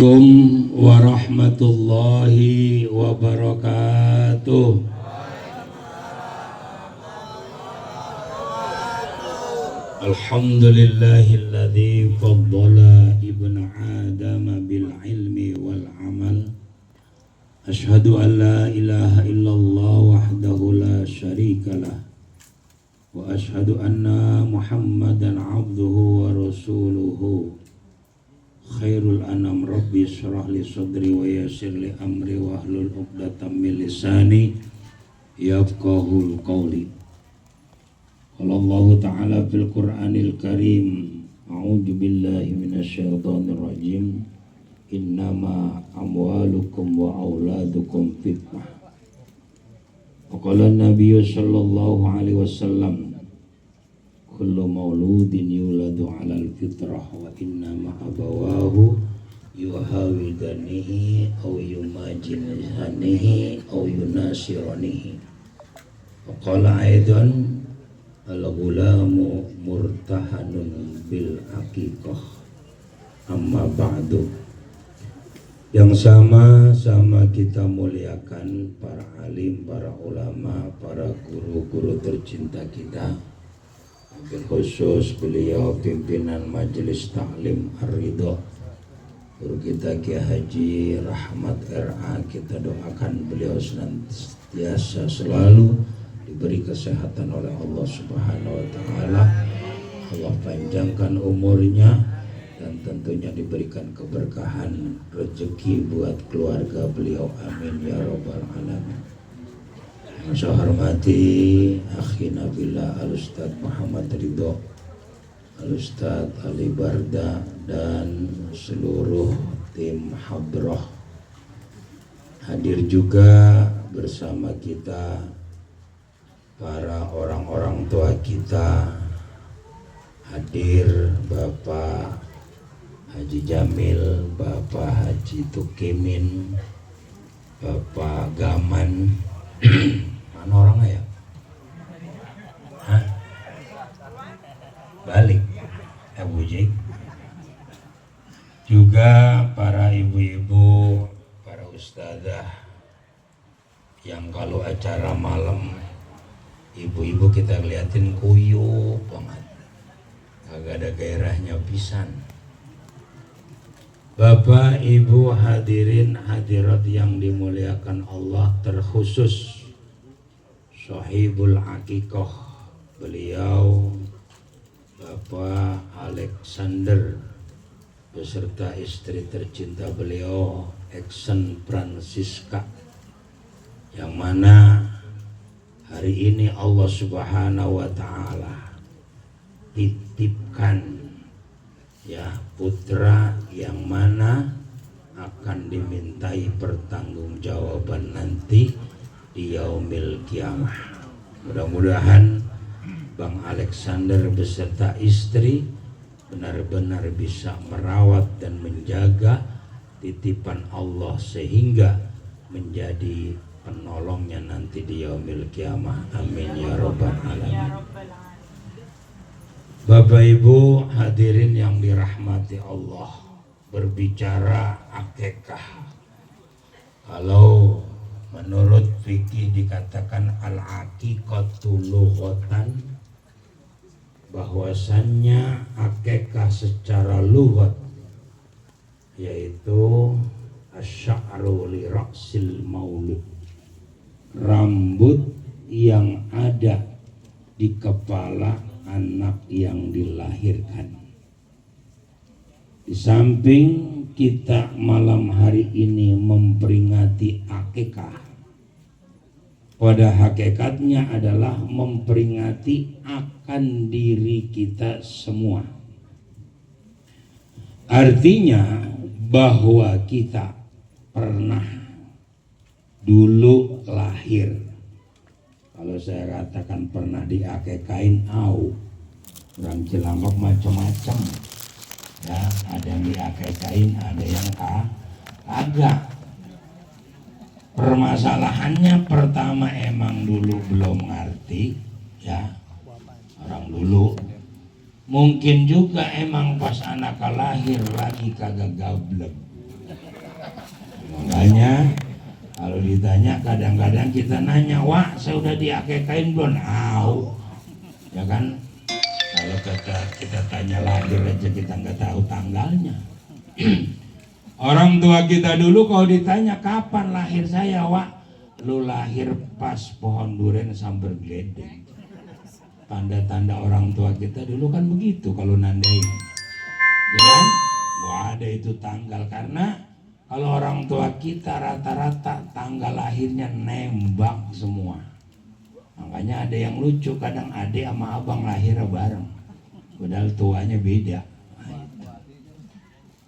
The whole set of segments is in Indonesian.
Assalamualaikum warahmatullahi wabarakatuh. Alhamdulillahilladzi faddala ibna Adam bil ilmi wal amal. Asyhadu an la ilaha illallah wahdahu la syarikalah. Wa asyhadu anna Muhammadan abduhu wa rasuluhu. Khairul anam rabbi syrah li sadri wa yassir li amri wa hlul uqdatam min lisani yafqahul qawli. Qala Allah ta'ala fil Qur'anil Karim, a'udzu billahi minasyaitonir rajim. Innama amwalukum wa auladukum fitnah. Wa qala an-nabiy sallallahu alaihi wasallam, kullu mauludin yuladu alal fitrah wa innama abawahu yuhawidanihi aw yumajinanihi aw yunasiranihi. Wa qala aidan al-ghulamu murtahanun bil aqiqah. Amma ba'du. Yang sama-sama kita muliakan para alim, para ulama, para guru-guru tercinta kita. Khusus beliau pimpinan Majelis Taklim Ar-Ridho, guru kita Kiai Haji Rahmat RA, kita doakan beliau senantiasa selalu diberi kesehatan oleh Allah Subhanahu wa Ta'ala. Allah panjangkan umurnya dan tentunya diberikan keberkahan rezeki buat keluarga beliau, amin ya rabbal alamin. Saya hormati akhina billah Al-Ustaz Muhammad Ridho, Al-Ustaz Ali Barda, dan seluruh tim Hadrah. Hadir juga bersama kita para orang-orang tua kita. Hadir Bapak Haji Jamil, Bapak Haji Tukimin, Bapak Gaman. Mana orangnya ya? Hah? Balik Abu Jik. Juga para ibu-ibu, para ustazah yang kalau acara malam ibu-ibu kita ngeliatin kuyup banget, kagak ada gairahnya pisan. Bapak, Ibu, hadirin hadirat yang dimuliakan Allah, terkhusus Sohibul Aqiqah, beliau Bapak Alexander beserta istri tercinta beliau Eksen Francisca, yang mana hari ini Allah Subhanahu wa Ta'ala titipkan ya putra yang mana akan dimintai pertanggungjawaban nanti di yaumil kiamah. Mudah-mudahan Bang Alexander beserta istri benar-benar bisa merawat dan menjaga titipan Allah sehingga menjadi penolongnya nanti di yaumil kiamah, amin ya rabbal alamin. Bapak Ibu hadirin yang dirahmati Allah, berbicara akikah, kalau menurut fikih dikatakan al-aqiqatu lughatan, bahwasannya akikah secara lughat yaitu asy'aru li ra'sil maulud, rambut yang ada di kepala anak yang dilahirkan. Di samping kita malam hari ini memperingati akikah, pada hakikatnya adalah memperingati akan diri kita semua. Artinya bahwa kita pernah dulu lahir. Kalau saya katakan pernah diakekain, orang Cilangkap macam-macam ya, ada yang diakekain, ada yang kagak. Permasalahannya pertama emang dulu belum ngerti ya, orang dulu Mungkin juga emang pas anak lahir lagi kagak gablek. ditanya, kadang-kadang kita nanya, wah saya udah diakekain belum? Au, ya kan? Kalau kita tanya lahir aja kita nggak tahu tanggalnya. Orang tua kita dulu kalau ditanya kapan lahir saya, wah lu lahir pas pohon durian sambar geledek. Tanda-tanda orang tua kita dulu kan begitu kalau nandain, ya kan? Wah ada itu tanggal, karena kalau orang tua kita rata-rata tanggal lahirnya nembak semua. Makanya ada yang lucu, kadang adik sama abang lahir bareng, padahal tuanya beda.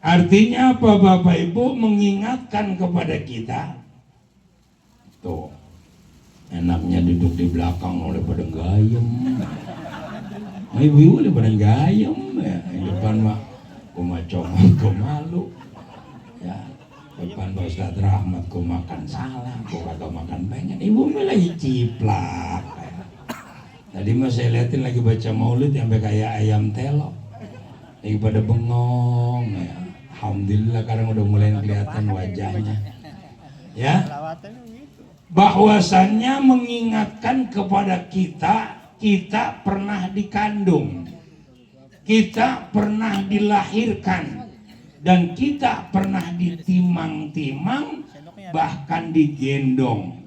Artinya apa Bapak Ibu? Mengingatkan kepada kita. Tuh, enaknya duduk di belakang oleh pada gayem. Ibu oleh pada gayem ya. Di depan mah kumacong, kumalu. Ya, depan Pak Ustadz Rahmat ku makan salah, ku kagak makan pengen. Ibu lagi ciplak. Tadi mah saya liatin lagi baca maulid sampai kayak ayam telok, lagi pada bengong ya. Alhamdulillah sekarang udah mulai kelihatan wajahnya. Ya, bahwasannya mengingatkan kepada kita, kita pernah dikandung, kita pernah dilahirkan, dan kita pernah ditimang-timang, bahkan digendong.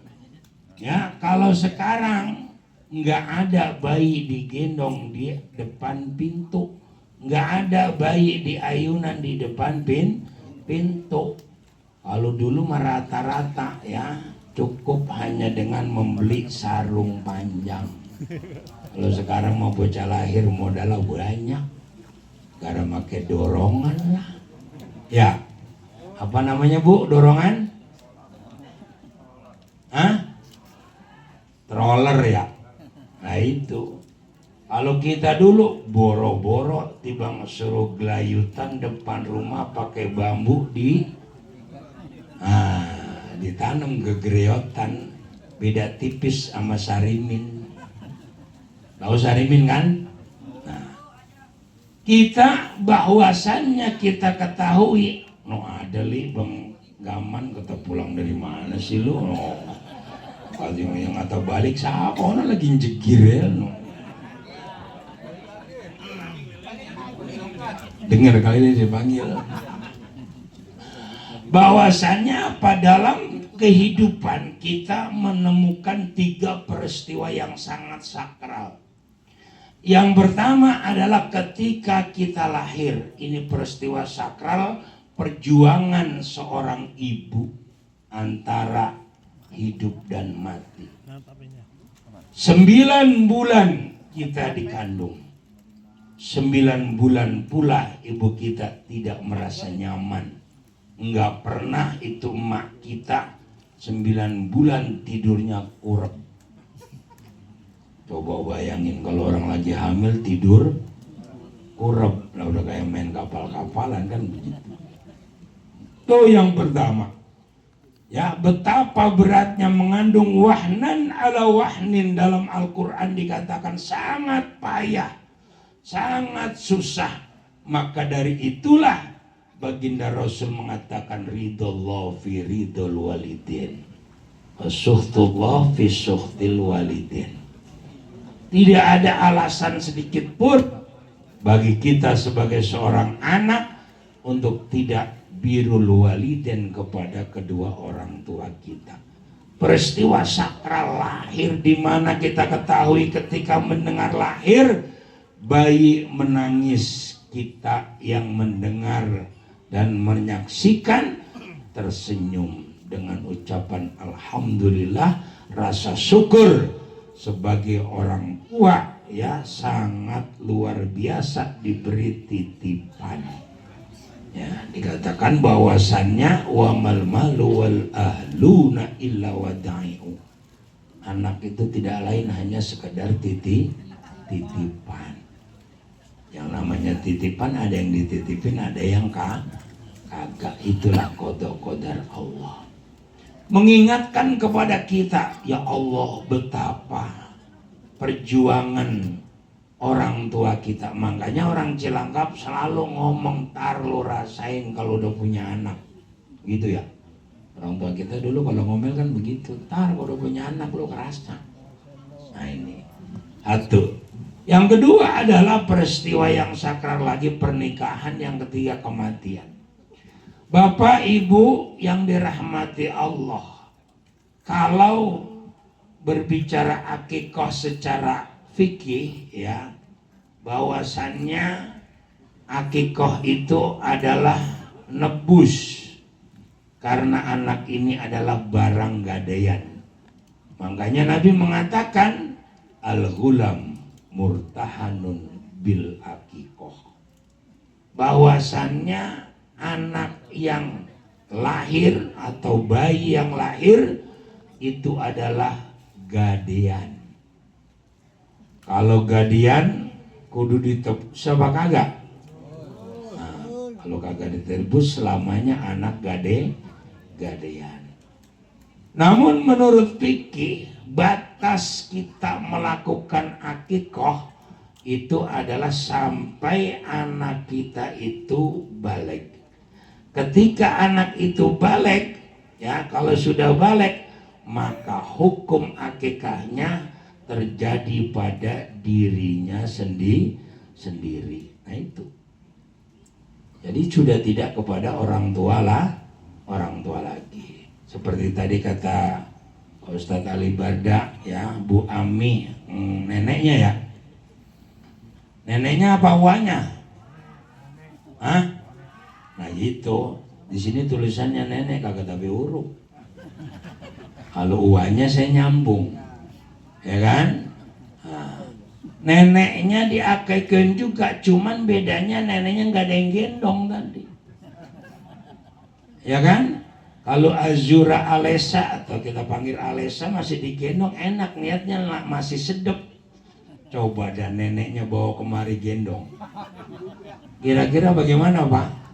Ya, kalau sekarang nggak ada bayi digendong di depan pintu, nggak ada bayi di ayunan di depan pintu. Kalau dulu mah rata-rata ya cukup hanya dengan membeli sarung panjang. Kalau sekarang mau bocah lahir modalnya banyak, karena pakai dorongan lah. Ya, apa namanya Bu dorongan? Hah? Stroller ya. Nah itu, kalau kita dulu boro-boro tiba suruh gelayutan depan rumah pakai bambu ditanam gegeriotan, beda tipis sama sarimin. Tahu sarimin kan? Nah, kita bahwasannya kita ketahui, no ada li bang Gaman kata pulang dari mana sih lu? No. Kalau yang atau balik siapa orang lagi jegir ya no. Dengar kali ini dipanggil. Bahwasannya apa, dalam kehidupan kita menemukan 3 peristiwa yang sangat sakral. Yang pertama adalah ketika kita lahir. Ini peristiwa sakral, perjuangan seorang ibu antara hidup dan mati. 9 bulan kita dikandung. 9 bulan pula ibu kita tidak merasa nyaman. Enggak pernah itu emak kita 9 bulan tidurnya kurep. Coba bayangin kalau orang lagi hamil tidur kurep. Nah udah kayak main kapal-kapalan kan begitu. Itu yang pertama. Ya, betapa beratnya mengandung wahnan ala wahnin. Dalam Al-Quran dikatakan sangat payah, sangat susah. Maka dari itulah baginda Rasul mengatakan ridallah fi ridal walidin, suhtullah fi suhtil walidin. Tidak ada alasan sedikit pun bagi kita sebagai seorang anak untuk tidak birrul walidin kepada kedua orang tua kita. Peristiwa sakral lahir di mana kita ketahui ketika mendengar lahir, bayi menangis, kita yang mendengar dan menyaksikan tersenyum dengan ucapan alhamdulillah, rasa syukur sebagai orang tua ya sangat luar biasa diberi titipan. Ya, dikatakan bahwasannya wa mal malu wal ahluna illa wada'i'u. Anak itu tidak lain hanya sekedar titipan. Yang namanya titipan ada yang dititipin, ada yang kagak. Itulah qada Allah. Mengingatkan kepada kita, ya Allah betapa perjuangan orang tua kita. Makanya orang Cilangkap selalu ngomong tar lo rasain kalau udah punya anak gitu ya. Orang tua kita dulu kalau ngomel kan begitu. Ntar kalau udah punya anak lu kerasa. Nah ini satu. Yang kedua adalah peristiwa yang sakral lagi, pernikahan. Yang ketiga kematian. Bapak Ibu yang dirahmati Allah, kalau berbicara akikah secara fikih ya, bahwasannya akikah itu adalah nebus, karena anak ini adalah barang gadaian. Makanya Nabi mengatakan al-ghulam murtahanun bil akikah, bahwasannya anak yang lahir atau bayi yang lahir itu adalah gadean. Kalau gadean kudu ditebus apa kagak? Nah, kalau kagak ditebus selamanya anak gadean. Namun menurut fikih, batas kita melakukan akikah itu adalah sampai anak kita itu balik. Ketika anak itu balik, ya kalau sudah balik, maka hukum akikahnya terjadi pada dirinya sendiri. Nah itu. Jadi sudah tidak kepada orang tua lagi. Seperti tadi kata Ustadz Ali Barda ya, Bu Ami, neneknya ya. Neneknya apa uanya? Hah? Nah gitu. Di sini tulisannya nenek kagak tapi huruf. Kalau uanya saya nyambung. Ya kan? Nah, neneknya diakaikan juga, cuman bedanya neneknya nggak ada yang gendong tadi. Ya kan? Kalau Azura Alesa atau kita panggil Alesa masih digendong, enak niatnya masih sedep. Coba dan neneknya bawa kemari gendong. Kira-kira bagaimana Pak?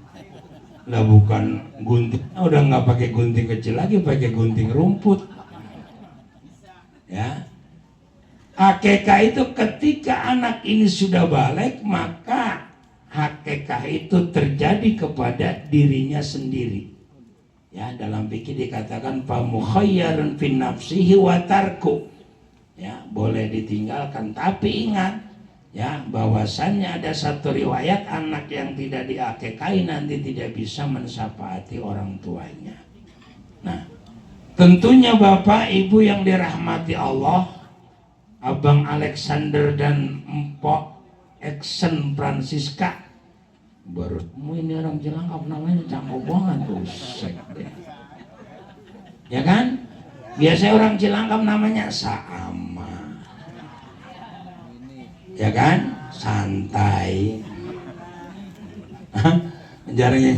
Lah bukan gunting, udah nggak pakai gunting kecil lagi, pakai gunting rumput. Ya. Akikah itu ketika anak ini sudah balik, maka akikah itu terjadi kepada dirinya sendiri. Ya, dalam fikih dikatakan famukhayyarun fin nafsihi wa tarku. Ya, boleh ditinggalkan, tapi ingat ya bahwasannya ada satu riwayat anak yang tidak diakikahi nanti tidak bisa mensyafaati orang tuanya. Nah, tentunya Bapak Ibu yang dirahmati Allah, Abang Alexander dan Mpok Eksen Francisca, bertemu ini orang Cilangkap namanya cakep banget tuh, ya kan? Biasanya orang Cilangkap namanya Saama, ya kan? Santai. Jarangnya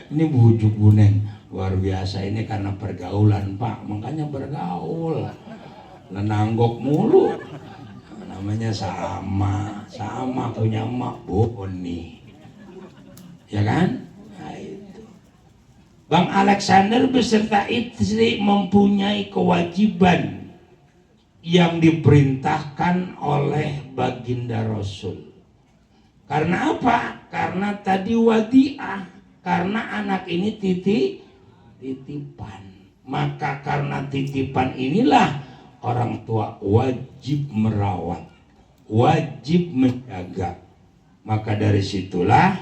ini bujuk buneng luar biasa, ini karena pergaulan Pak, makanya bergaul. Nanggok mulu, namanya sama punya emak Boni, ya kan? Nah itu. Bang Alexander beserta istri mempunyai kewajiban yang diperintahkan oleh baginda Rasul. Karena apa? Karena tadi wadiah, karena anak ini titipan. Maka karena titipan inilah orang tua wajib merawat, wajib menjaga. Maka dari situlah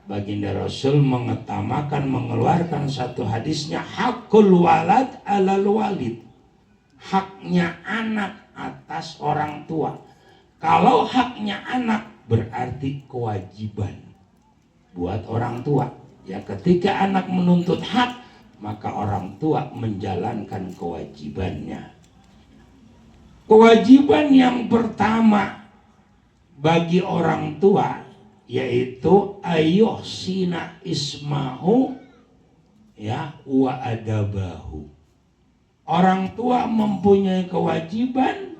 baginda Rasul mengetamakan, mengeluarkan satu hadisnya, hakul walad alal walid, haknya anak atas orang tua. Kalau haknya anak berarti kewajiban buat orang tua. Ya, ketika anak menuntut hak, maka orang tua menjalankan kewajibannya. Kewajiban yang pertama bagi orang tua yaitu ayuhsina ismahu ya wa adabahu. Orang tua mempunyai kewajiban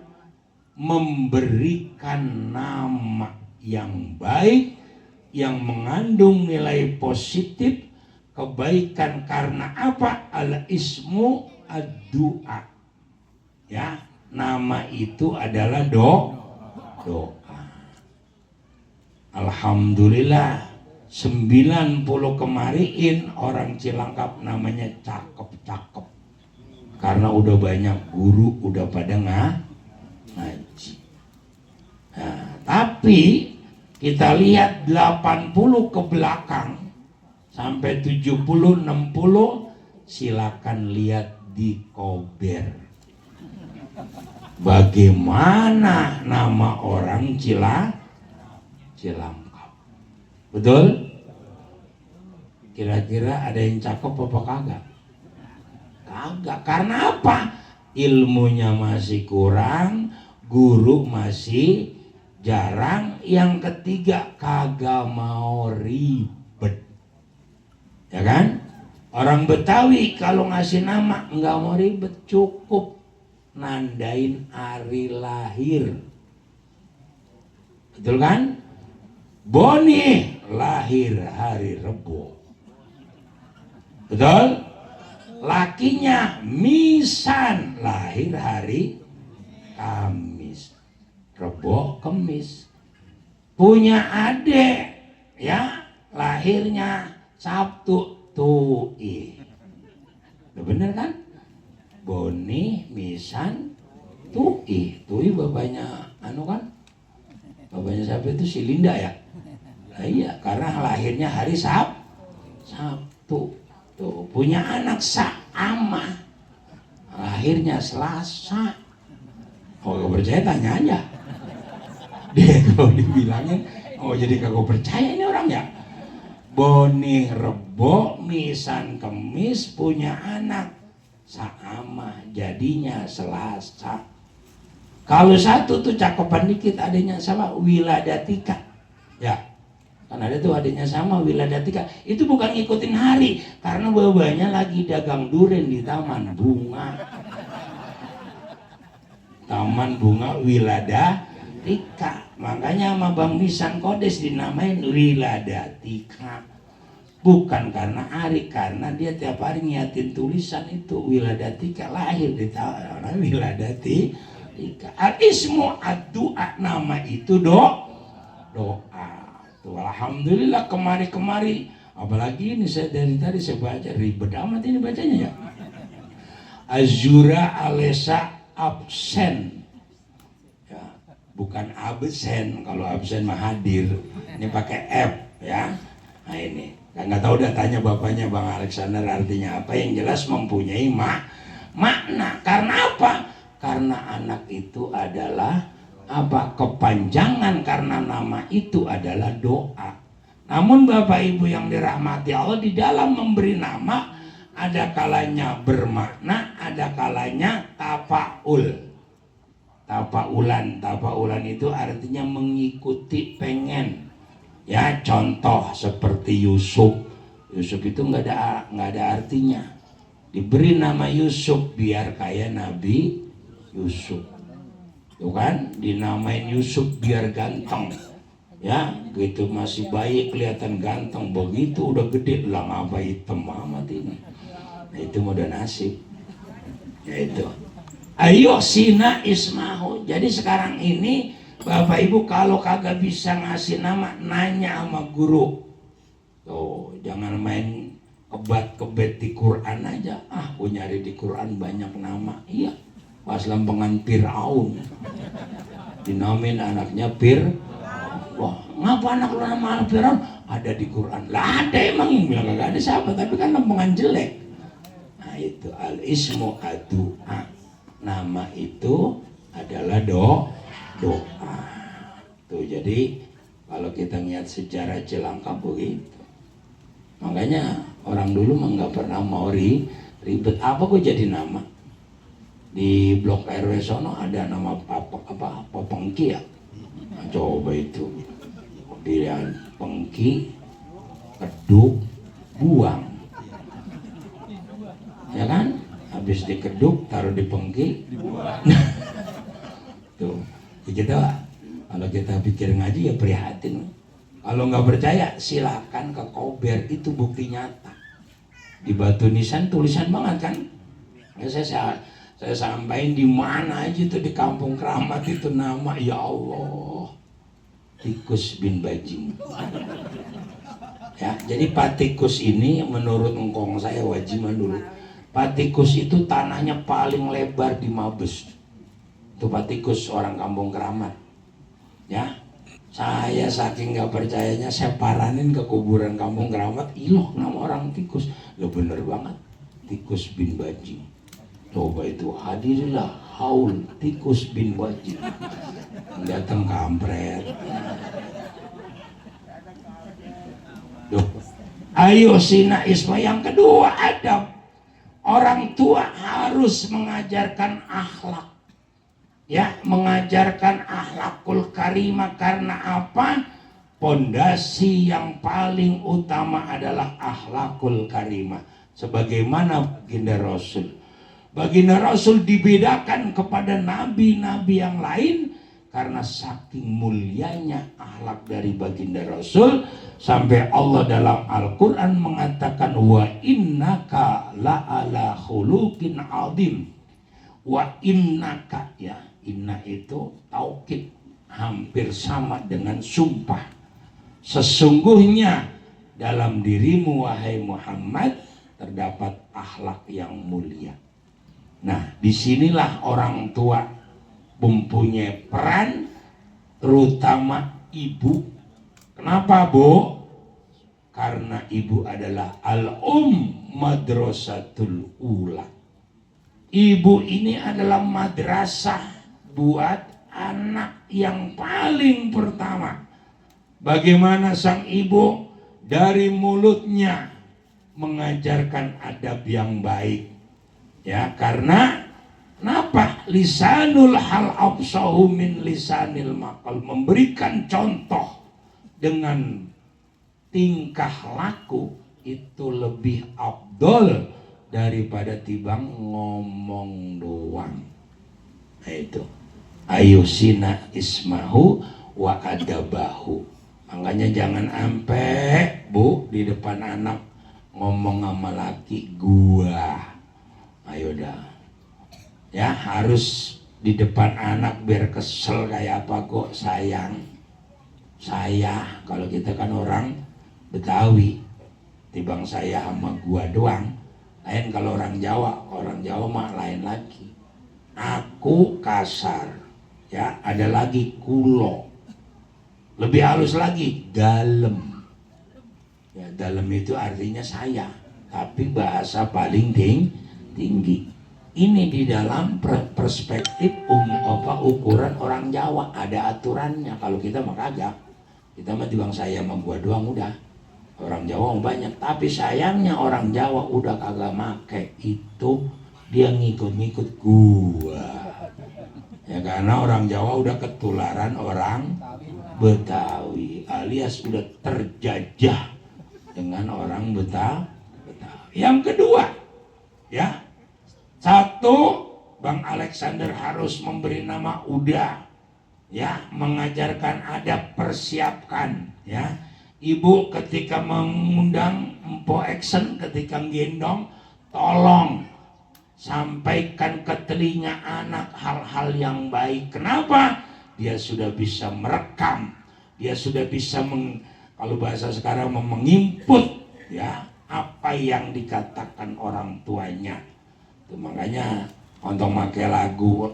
memberikan nama yang baik, yang mengandung nilai positif, kebaikan. Karena apa? Al ismu ad-du'a. Ya, nama itu adalah doa. Alhamdulillah 90 kemariin orang Cilangkap namanya cakep-cakep. Karena udah banyak guru, udah pada ngaji. Nah, tapi kita lihat 80 ke belakang sampai 70, 60, silakan lihat di Kober. Bagaimana nama orang Cilangkap. Betul? Kira-kira ada yang cakep apa kagak? Kagak. Karena apa? Ilmunya masih kurang, guru masih jarang. Yang ketiga, kagak mau ribet. Ya kan? Orang Betawi kalau ngasih nama nggak mau ribet, cukup nandain hari lahir. Betul kan? Boni lahir hari Rebo. Betul? Lakinya Misan lahir hari Kamis. Rebo, Kemis. Punya adik ya lahirnya Sabtu, Tui. Udah bener kan? Boni, Misan, Tui. Tui bapaknya kan? Bapaknya siapa itu? Si Linda ya? Nah, iya, karena lahirnya hari Sabtu. Tuh, punya anak Saama. Lahirnya Selasa. Kalau gak percaya tanya aja. Dia kalau dibilangin, jadi kagak percaya ini orang ya. Boni Rebo, Misan Kemis, punya anak Saama, jadinya Selasa. Kalau satu tuh cakepan dikit, adanya sama Wiladatika. Ya, kan ada tuh adanya sama Wiladatika. Itu bukan ngikutin hari, karena bapaknya lagi dagang duren di taman bunga. Taman bunga Wiladatika. Makanya sama Bang Misan Kodes dinamain Wiladatika. Bukan karena hari, karena dia tiap hari ngiatin tulisan itu Wiladatika, lahir di tahun Wiladatika. Al-ismu ad-du'a, nama itu doa. Tuh, alhamdulillah kemari-kemari, apalagi ini saya dari tadi saya baca ribet amat ini bacanya ya. Azura Alesa absen. Ya, bukan absen, kalau absen mah hadir. Ini pakai F ya. Nah ini, nggak tahu udah tanya bapaknya Bang Alexander artinya apa. Yang jelas mempunyai makna. Karena apa? Karena anak itu adalah apa? Kepanjangan, karena nama itu adalah doa. Namun Bapak Ibu yang dirahmati Allah, di dalam memberi nama ada kalanya bermakna, ada kalanya tafaul. Tafaulan itu artinya mengikuti, pengen. Ya, contoh seperti Yusuf. Yusuf itu nggak ada artinya. Diberi nama Yusuf biar kayak Nabi Yusuf. Tuh kan, dinamain Yusuf biar ganteng. Ya, gitu masih bayi kelihatan ganteng, begitu udah gede lah ngapa hitam amat ini. Nah, itu mode nasib. Ya itu. Ayo sina ismahu. Jadi sekarang ini Bapak Ibu kalau kagak bisa ngasih nama, nanya sama guru. Tuh, jangan main kebat-kebet di Quran aja. Gue nyari di Quran banyak nama. Iya, pas lempengan Fir'aun. Dinamain anaknya Wah, ngapa anak lu nama Fir'aun? Ada di Quran. Lah ada emang yang bilang kagak ada siapa, tapi kan lempengan jelek. Nah itu al-ismu ad-du'a. Nama itu adalah doa. Tuh, jadi kalau kita lihat sejarah Cilangkap begitu. Makanya orang dulu mah nggak pernah mau ribet. Apa kok jadi nama? Di blok RW sono ada nama apa Pengki ya? Nah, coba itu pilihan Pengki, Keduk, Buang. Ya kan? Habis dikeduk taruh di Pengki, dibuang. Tuh, kita kalau kita pikir ngaji ya prihatin. Kalau nggak percaya silakan ke Kober, itu bukti nyata. Di batu nisan tulisan banget kan. Ya, saya sampaikan di mana aja tuh di Kampung Keramat itu nama, ya Allah, Tikus bin Bajing. Ya, jadi patikus ini menurut engkong saya wajiman dulu. Patikus itu tanahnya paling lebar di Mabes. Itu patikus orang Kampung Keramat. Ya, saya saking nggak percayanya saya paranin ke kuburan Kampung Keramat, iloh nama orang tikus. Lo bener banget, tikus bin Baji. Coba itu hadirlah haul tikus bin Baji. Datang kampret. Duh. Ayo Sina Isma. Yang kedua adab. Orang tua harus mengajarkan akhlak. Ya, mengajarkan akhlakul karimah. Karena apa? Pondasi yang paling utama adalah akhlakul karimah. Sebagaimana baginda Rasul. Baginda Rasul dibedakan kepada nabi-nabi yang lain karena saking mulianya akhlak dari baginda Rasul, sampai Allah dalam Al-Quran mengatakan wa innaka la'ala khuluqin azim. Wa innaka, ya, inna itu taukid, hampir sama dengan sumpah. Sesungguhnya dalam dirimu wahai Muhammad terdapat akhlak yang mulia. Nah, disinilah orang tua mempunyai peran, terutama ibu. Kenapa, Bu? Karena ibu adalah madrasatul ula. Ibu ini adalah madrasah buat anak yang paling pertama. Bagaimana sang ibu dari mulutnya mengajarkan adab yang baik. Ya, karena kenapa? Lisanul hal absahu min lisanil maqal. Memberikan contoh dengan tingkah laku itu lebih afdol daripada tibang ngomong doang. Nah itu. Ayo Sina ismahu wa adabahu. Makanya jangan ampe Bu di depan anak ngomong sama laki gua. Ayo dah. Ya, harus di depan anak biar kesel kayak apa kok sayang. Saya, kalau kita kan orang Betawi, tibang saya sama gua doang. Lain kalau orang Jawa mah lain lagi. Aku kasar, ya, ada lagi kulo. Lebih halus lagi, dalem. Ya, dalem itu artinya saya, tapi bahasa paling tinggi. Ini di dalam perspektif ukuran orang Jawa, ada aturannya. Kalau kita mah kagak. Kita mah tibang saya sama gua doang udah. Orang Jawa banyak, tapi sayangnya orang Jawa udah kagak make itu, dia ngikut-ngikut gua. Ya karena orang Jawa udah ketularan orang Betawi, alias udah terjajah dengan orang Betawi. Yang kedua, ya, satu, Bang Alexander harus memberi nama udah, ya, mengajarkan adab, persiapkan, ya. Ibu ketika mengundang Mpo Action, ketika gendong, tolong sampaikan ke telinga anak hal-hal yang baik. Kenapa? Dia sudah bisa merekam, dia sudah bisa kalau bahasa sekarang menginput, ya, apa yang dikatakan orang tuanya. Itu makanya untuk pakai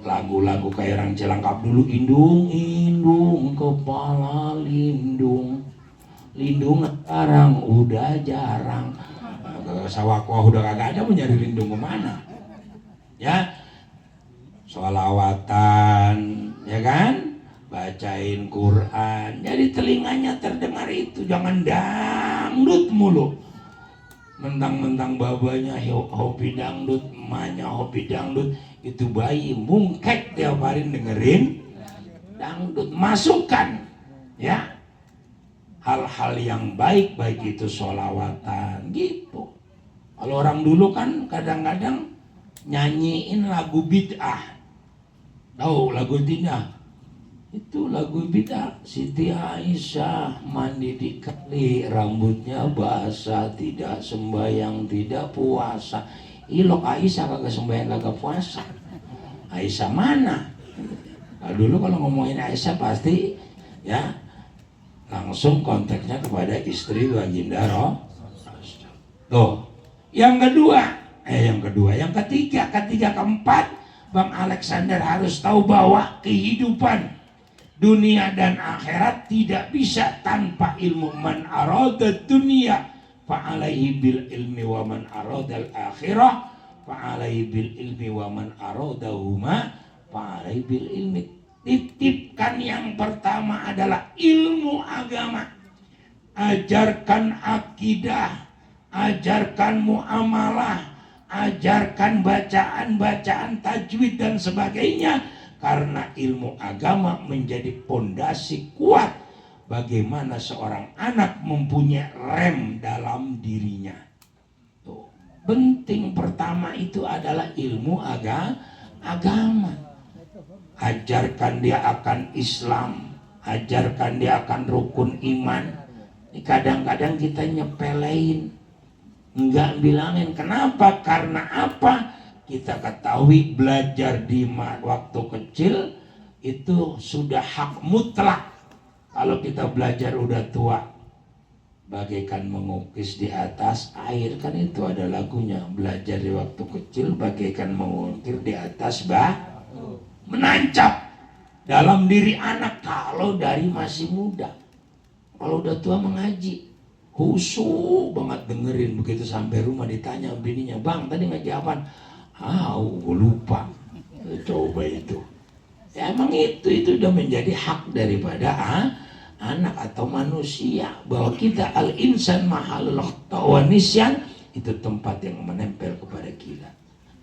lagu-lagu kayak orang Cilangkap dulu, indung kepala lindung sekarang udah jarang. Sawakwa udah kagak ada, mau nyari lindung kemana? Ya, sholawatan, ya kan, bacain Quran. Jadi telinganya terdengar itu, jangan dangdut mulu. Mentang-mentang babanya hobi dangdut, emaknya hobi dangdut, itu bayi mungkek tiap hari dengerin dangdut. Masukkan, ya, hal-hal yang baik, baik itu sholawatan gitu. Kalau orang dulu kan kadang-kadang nyanyiin lagu bid'ah. Tahu lagu bid'ah? Itu lagu bid'ah. Siti Aisyah mandi di kali, rambutnya basah, tidak sembahyang, tidak puasa. Ilok Aisyah kagak sembahyang, kagak puasa. Aisyah mana? Nah, dulu kalau ngomongin Aisyah pasti, ya, langsung konteksnya kepada istri baginda Rasul. Tuh, yang ketiga, keempat, Bang Alexander harus tahu bahwa kehidupan dunia dan akhirat tidak bisa tanpa ilmu. Man arada dunia fa'alaihi bil ilmi wa man arada al akhirah fa'alaihi bil ilmi wa man aradahuma fa'alaihi bil ilmi. Titipkan yang pertama adalah ilmu agama. Ajarkan akidah, ajarkan muamalah, ajarkan bacaan-bacaan tajwid dan sebagainya, karena ilmu agama menjadi pondasi kuat bagaimana seorang anak mempunyai rem dalam dirinya. Tuh, penting pertama itu adalah ilmu agama. Ajarkan dia akan Islam, ajarkan dia akan rukun iman. Kadang-kadang kita nyepelein, enggak bilangin. Kenapa? Karena apa? Kita ketahui belajar di waktu kecil itu sudah hak mutlak. Kalau kita belajar udah tua, bagaikan mengukis di atas air, kan itu ada lagunya. Belajar di waktu kecil bagaikan mengukir di atas menancap dalam diri anak kalau dari masih muda. Kalau udah tua mengaji, khusyuk banget dengerin. Begitu sampai rumah ditanya bininya, "Bang, tadi ngaji apaan?" Gue lupa. Coba itu. Ya emang itu udah menjadi hak daripada anak atau manusia, bahwa kita al-insan mahalul tawanisyan, itu tempat yang menempel kepada kita.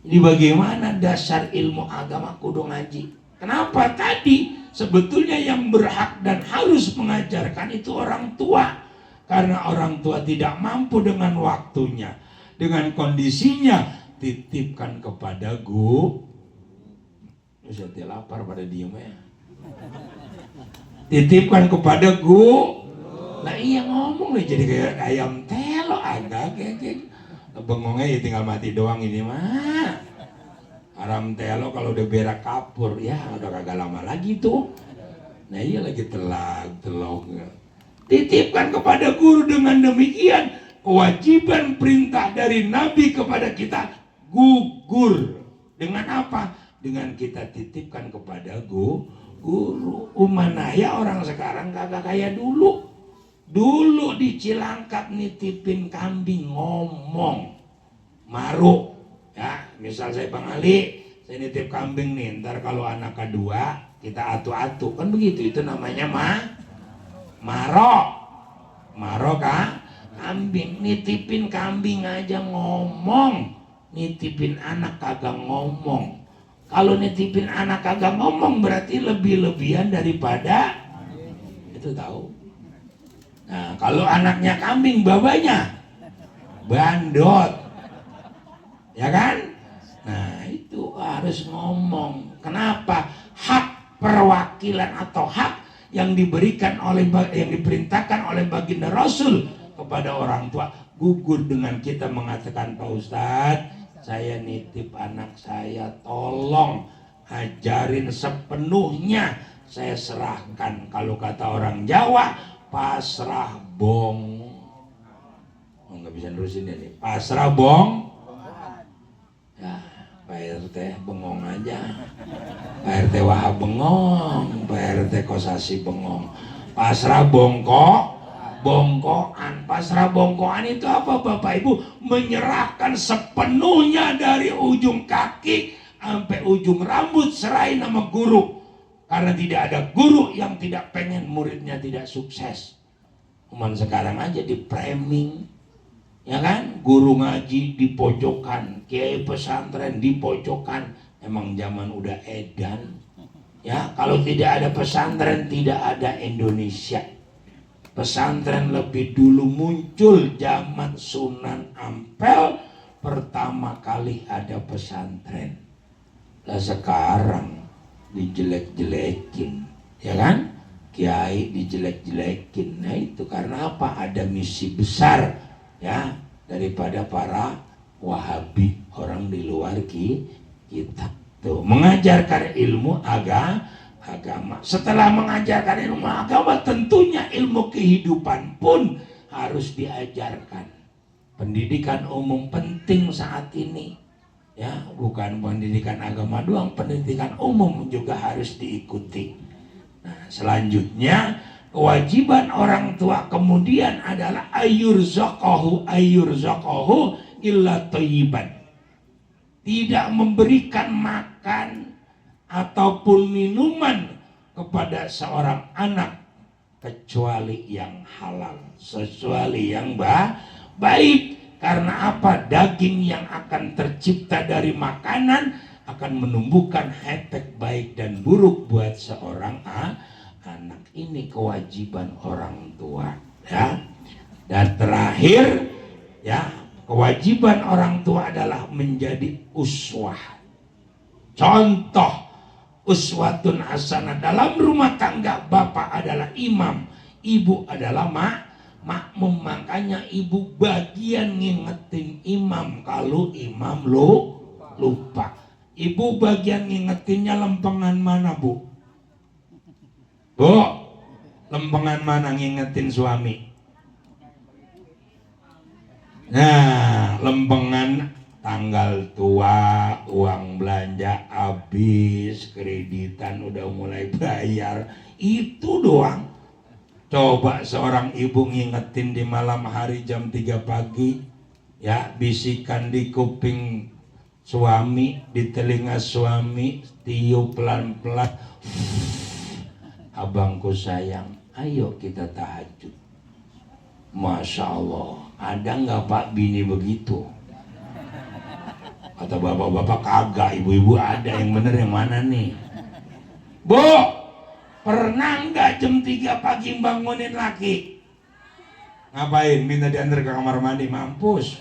Jadi bagaimana dasar ilmu agama kudu ngaji? Kenapa? Tadi sebetulnya yang berhak dan harus mengajarkan itu orang tua. Karena orang tua tidak mampu dengan waktunya, dengan kondisinya, titipkan kepada saya lapar pada diem ya. Titipkan kepada Nah iya ngomong nih jadi kayak ayam telo agak kayak bengongnya ya tinggal mati doang ini mah. Aram telo kalau udah berak kapur ya udah kagak lama lagi tuh. Nah iya lagi telok. Titipkan kepada guru. Dengan demikian kewajiban perintah dari Nabi kepada kita gugur. Dengan apa? Dengan kita titipkan kepada guru. Umanaya orang sekarang kagak kayak dulu. Dulu di Cilangkap nitipin kambing ngomong maruk ya. Misal saya Bang Ali, saya nitip kambing nih, ntar kalau anak kedua kita atu-atu, kan begitu. Itu namanya Maro kan? Kambing. Nitipin kambing aja ngomong, nitipin anak kagak ngomong. Kalau nitipin anak kagak ngomong berarti lebih-lebihan daripada itu, tahu. Nah, kalau anaknya kambing, babanya bandot, ya kan? Nah, itu harus ngomong. Kenapa? Hak perwakilan atau hak yang diberikan yang diperintahkan oleh baginda Rasul kepada orang tua gugur dengan kita mengatakan, "Pak Ustadz, saya nitip anak saya, tolong ajarin sepenuhnya, saya serahkan." Kalau kata orang Jawa, pasrah bong. Nggak bisa nerusin ini. Pasrah bong. Ya, Pak RT bengong aja. Pak RT Wahab bengong, Pak RT Kosasi bengong. Pasrah bongkoan. Pasrah bongkoan itu apa Bapak Ibu? Menyerahkan sepenuhnya dari ujung kaki sampai ujung rambut, serahin nama guru. Karena tidak ada guru yang tidak pengen muridnya tidak sukses. Cuman sekarang aja di framing, ya kan? Guru ngaji di pojokan, kiai pesantren di pojokan. Emang zaman udah edan. Ya, kalau tidak ada pesantren tidak ada Indonesia. Pesantren lebih dulu muncul zaman Sunan Ampel, pertama kali ada pesantren. Lah sekarang dijelek-jelekin, ya kan? Kiai dijelek-jelekin. Nah itu karena apa? Ada misi besar ya daripada para Wahabi, orang di luar kita tuh mengajarkan ilmu agama. Setelah mengajarkan ilmu agama, tentunya ilmu kehidupan pun harus diajarkan. Pendidikan umum penting saat ini. Ya, bukan pendidikan agama doang, pendidikan umum juga harus diikuti. Nah, selanjutnya kewajiban orang tua kemudian adalah ayyurzokohu illa thayyiban. Tidak memberikan makan ataupun minuman kepada seorang anak kecuali yang halal, kecuali yang baik. Karena apa? Daging yang akan tercipta dari makanan akan menumbuhkan efek baik dan buruk buat seorang anak. Ini kewajiban orang tua, ya. Dan terakhir, ya, kewajiban orang tua adalah menjadi uswah, contoh, uswatun hasanah. Dalam rumah tangga, bapak adalah imam, ibu adalah makmum. Makanya ibu bagian ngingetin imam kalau imam lupa. Ibu bagian ngingetinnya lempengan mana, Bu? Bu, lempengan mana ngingetin suami? Nah, lempengan tanggal tua, uang belanja habis, kreditan udah mulai bayar, itu doang. Coba seorang ibu ngingetin di malam hari jam 3 pagi, ya, bisikan di kuping suami, di telinga suami, tiup pelan-pelan, abangku sayang, ayo kita tahajud. Masya Allah, ada nggak Pak bini begitu? Kata bapak-bapak kagak, ibu-ibu ada. Yang bener yang mana nih? Bu, pernah nggak jam 3 pagi bangunin laki? Ngapain? Minta diantar ke kamar mandi? Mampus.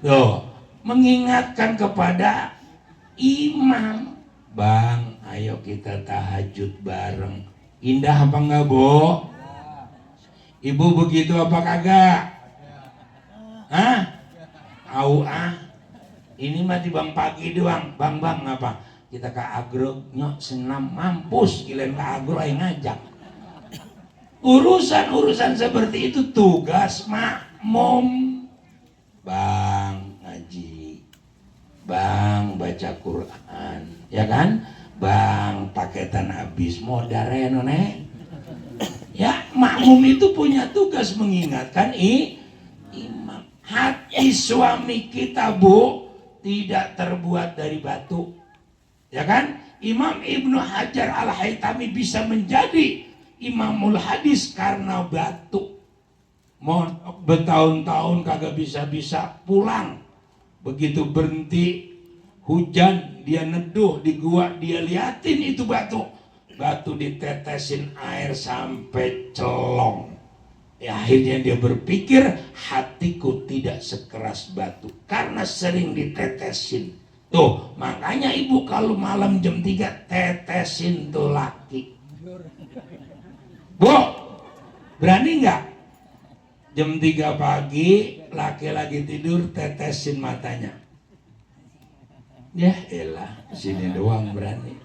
Loh, mengingatkan kepada imam, bang, ayo kita tahajud bareng. Indah apa enggak, Bu? Ibu begitu apa kagak? Hah? Au ini mah di bang pagi doang. Bang apa? Kita ke agro nyok senam, mampus kalian ke agro yang ngajak. Urusan seperti itu tugas makmum. Bang ngaji, bang baca Quran, ya kan? Bang paketan habis modal nek. Ya, makmum itu punya tugas mengingatkan imam. Hati suami kita, Bu, tidak terbuat dari batu, ya kan? Imam Ibnu Hajar Al-Haytami bisa menjadi imamul hadis karena batu. Mondok bertahun-tahun kagak bisa pulang. Begitu berhenti hujan, dia neduh di gua, dia liatin itu batu ditetesin air sampai celong. Ya, akhirnya dia berpikir, hatiku tidak sekeras batu karena sering ditetesin. Tuh, makanya ibu kalau malam jam 3 tetesin tuh laki. Bu, berani nggak? Jam 3 pagi laki lagi tidur, tetesin matanya. Ya elah, sini doang berani.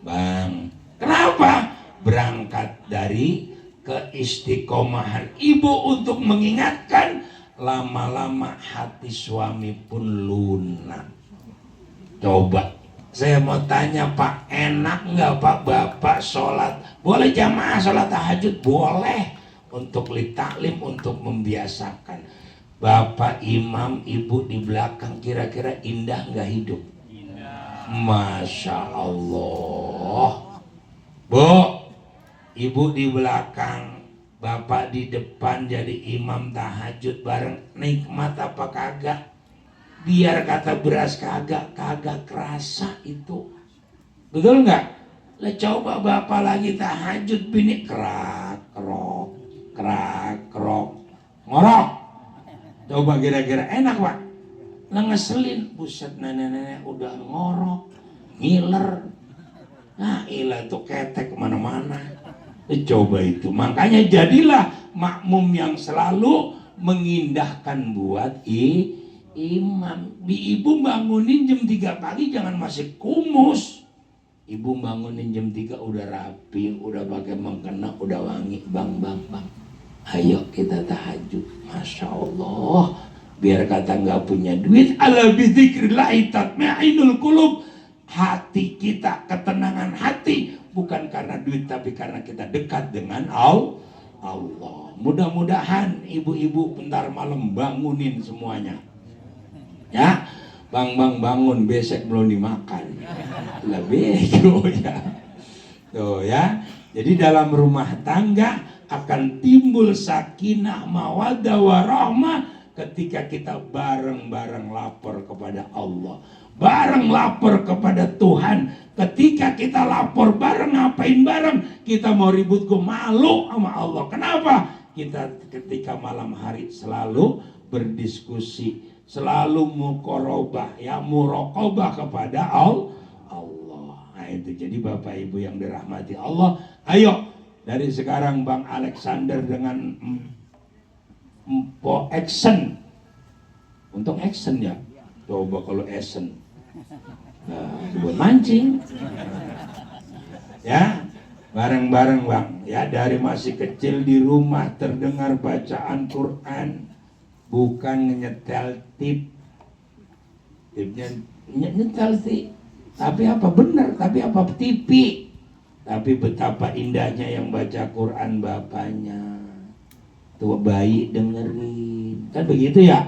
Bang, kenapa? Berangkat dari keistiqomahan ibu untuk mengingatkan, lama-lama hati suami pun lunak. Coba, saya mau tanya Pak, enak nggak Pak Bapak sholat? Boleh jamaah sholat tahajud? Boleh. Untuk litaklim, untuk membiasakan. Bapak imam, ibu di belakang, kira-kira indah nggak hidup? Indah. Masya Allah. Bu, ibu di belakang, bapak di depan jadi imam tahajud bareng, nikmat apa kagak? Biar kata beras kagak kerasa itu. Betul nggak? Lah coba bapak lagi tahajud, bini kerak krok ngorok. Coba kira-kira enak Pak? Lah ngeselin, buset, nenek-nenek udah ngorok, ngiler. Nah ilah tuh ketek kemana-mana. Coba itu, makanya jadilah makmum yang selalu mengindahkan buat imam. Ibu bangunin jam 3 pagi jangan masih kumus. Ibu bangunin jam 3 udah rapi, udah pakai mengkena, udah wangi. Bang, ayo kita tahajud. Masya Allah. Biar kata nggak punya duit, ala bidzikrillahi tatmainnul qulub. Hati kita, ketenangan hati, bukan karena duit tapi karena kita dekat dengan Allah. Mudah-mudahan ibu-ibu bentar malam bangunin semuanya. Ya, bang bangun, besek belum dimakan. Lebih ya. Tuh ya. Jadi dalam rumah tangga akan timbul sakinah, mawaddah, warahmah ketika kita bareng-bareng lapor kepada Allah, bareng lapor kepada Tuhan. Ketika kita lapor bareng, ngapain bareng? Kita mau ribut, gue malu sama Allah. Kenapa? Kita ketika malam hari selalu berdiskusi, selalu mukorobah, ya murokobah kepada Allah. Nah itu, jadi Bapak Ibu yang dirahmati Allah, ayo dari sekarang Bang Alexander dengan Mpo Action. Untung Action ya. Coba kalau Action. Nah, buat mancing. Ya, bareng-bareng Bang. Ya, dari masih kecil di rumah terdengar bacaan Quran, bukan nyetel tip. Tipnya nyetel sih. Tapi apa benar? Tapi apa TV? Tapi betapa indahnya yang baca Quran bapaknya. Tua bayi dengerin. Kan begitu ya?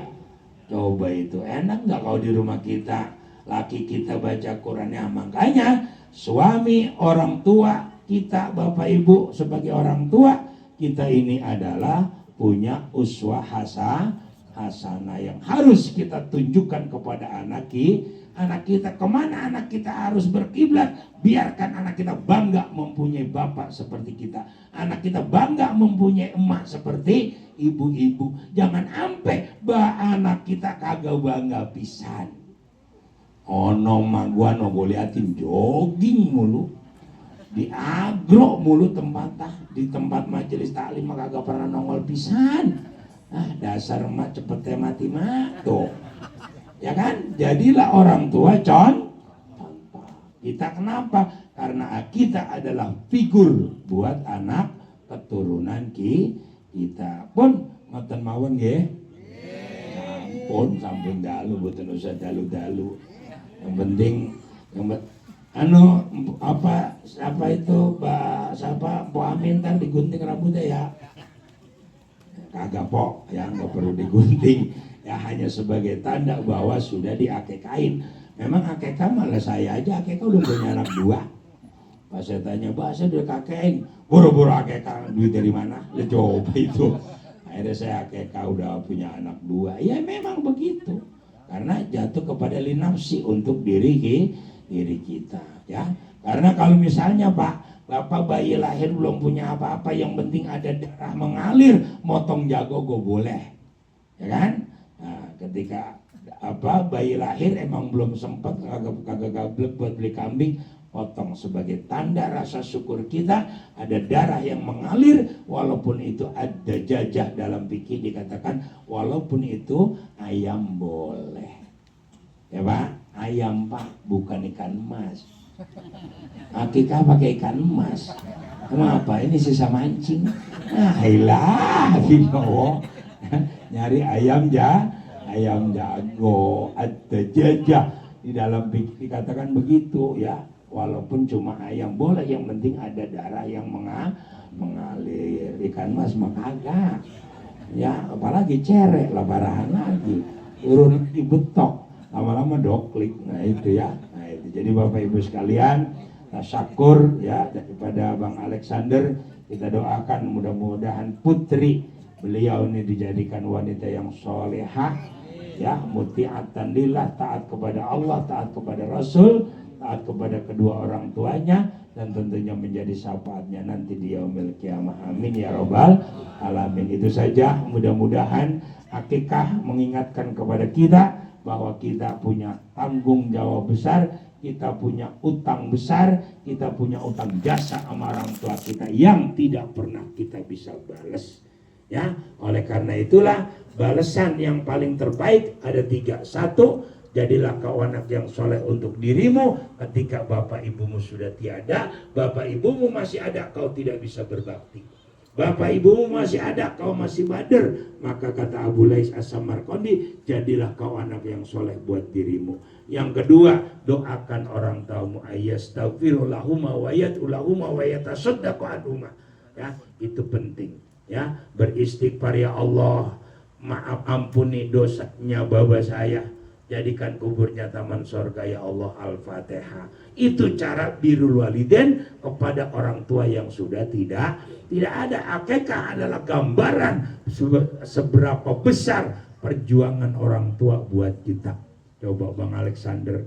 Coba itu enak nggak kalau di rumah kita laki kita baca Qurannya? Makanya suami, orang tua kita, Bapak Ibu sebagai orang tua kita ini adalah punya uswah hasanah yang harus kita tunjukkan kepada anak kita. Kemana anak kita harus berkiblat? Biarkan anak kita bangga mempunyai bapak seperti kita. Anak kita bangga mempunyai emak seperti ibu-ibu. Jangan sampai anak kita kagak bangga pisan. Ono mah gua no liatin jogging mulu, di agro mulu tempatnya, di tempat majelis taklim mah kagak pernah nongol pisan. Dasar emak cepet mati mak tuh. Ya kan? Jadilah orang tua contoh. Kita kenapa? Karena kita adalah figur buat anak keturunan kita. Pun ngoten mawon nggih. Sampun dalu boten usah dalu-dalu. Yang penting siapa itu Po Amin ntar digunting rambutnya ya. Kagak Po, ya nggak perlu digunting. Ya hanya sebagai tanda bahwa sudah diakekain. Memang akekah malah saya aja akekah udah punya anak 2. Pas saya tanya, "Bah, saya udah kakein." Buru-buru akekah, duit dari mana? Ya coba itu. Akhirnya saya akekah udah punya anak 2. Ya memang begitu. Karena jatuh kepada linafsi untuk diri kita, ya. Karena kalau misalnya Bapak bayi lahir belum punya apa-apa, yang penting ada darah mengalir, motong jago gue boleh. Ya kan? Nah, ketika bayi lahir emang belum sempat kagak gablek buat beli kambing, potong sebagai tanda rasa syukur kita. Ada darah yang mengalir, walaupun itu ada jajah dalam fikih dikatakan walaupun itu ayam boleh. Ya Pak, ayam Pak, bukan ikan emas. Akikah pakai ikan emas. Kenapa? Ini sisa mancing. Ilah, nyari ayam jago, ada jajah di dalam fikih dikatakan begitu ya. Walaupun cuma ayam boleh, yang penting ada darah yang mengalir. Ikan emas mah kagak. Ya, apalagi cerek lah barahan lagi. Turun dibetok, lama-lama doklik. Nah itu ya. Nah itu. Jadi Bapak Ibu sekalian, syukur ya daripada Bang Alexander, kita doakan mudah-mudahan putri beliau ini dijadikan wanita yang solehah, ya, muti'atan lillah, taat kepada Allah, taat kepada Rasul, taat kepada kedua orang tuanya, dan tentunya menjadi syafaatnya nanti di yaumil kiamah. Amin ya robbal alamin. Itu saja, mudah-mudahan akikah mengingatkan kepada kita bahwa kita punya tanggung jawab besar, kita punya utang besar, kita punya utang jasa sama orang tua kita yang tidak pernah kita bisa balas. Ya, oleh karena itulah balasan yang paling terbaik ada 3. 1, jadilah kau anak yang soleh untuk dirimu ketika bapak ibumu sudah tiada. Bapak ibumu masih ada, kau tidak bisa berbakti. Bapak ibumu masih ada, kau masih bader, maka kata Abu Lais As-Samarqandi, jadilah kau anak yang soleh buat dirimu. Yang kedua, doakan orang tuamu, ayastaghfirullahumma wa yad'ulahumma wa yatasaddaqu anhuma. Ya, itu penting. Ya, beristighfar, ya Allah, maaf ampuni dosanya bapa saya, jadikan kuburnya taman sorga ya Allah. Al-Fatihah. Itu cara birrul walidain kepada orang tua yang sudah tidak ada. Akikah adalah gambaran seberapa besar perjuangan orang tua buat kita. Coba Bang Alexander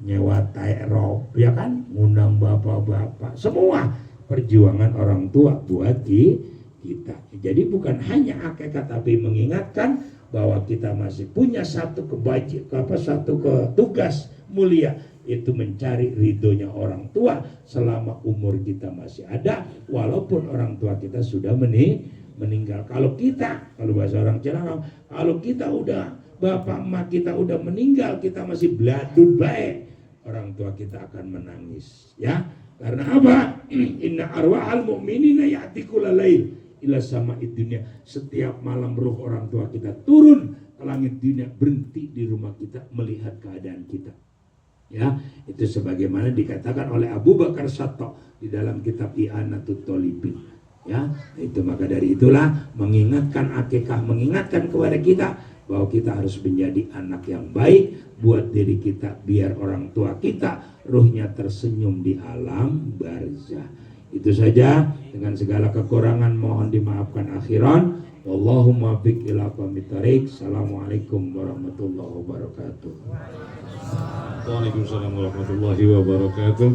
nyewa tairop, ya kan, ngundang bapak-bapak, semua perjuangan orang tua buat kita. Jadi bukan hanya akikah, tapi mengingatkan bahwa kita masih punya satu tugas mulia, itu mencari ridhonya orang tua selama umur kita masih ada, walaupun orang tua kita sudah meninggal. Kalau bahasa orang Cilangan, kalau kita udah bapak emak kita udah meninggal, kita masih beladun baik, orang tua kita akan menangis, ya. Karena apa? Inna arwahal mu'minina ya'tikul lail ila sama'id dunya. Setiap malam roh orang tua kita turun ke langit dunia, berhenti di rumah kita melihat keadaan kita. Ya, itu sebagaimana dikatakan oleh Abu Bakar Sato di dalam kitab I'anatul Thalibin. Ya, itu maka dari itulah mengingatkan akikah, mengingatkan kepada kita bahwa kita harus menjadi anak yang baik buat diri kita, biar orang tua kita ruhnya tersenyum di alam barzah. Itu saja, dengan segala kekurangan mohon dimaafkan akhiran. Wallahumma biq ila aqwamit thariq. Assalamualaikum warahmatullahi wabarakatuh. Waalaikumsalam warahmatullahi wabarakatuh.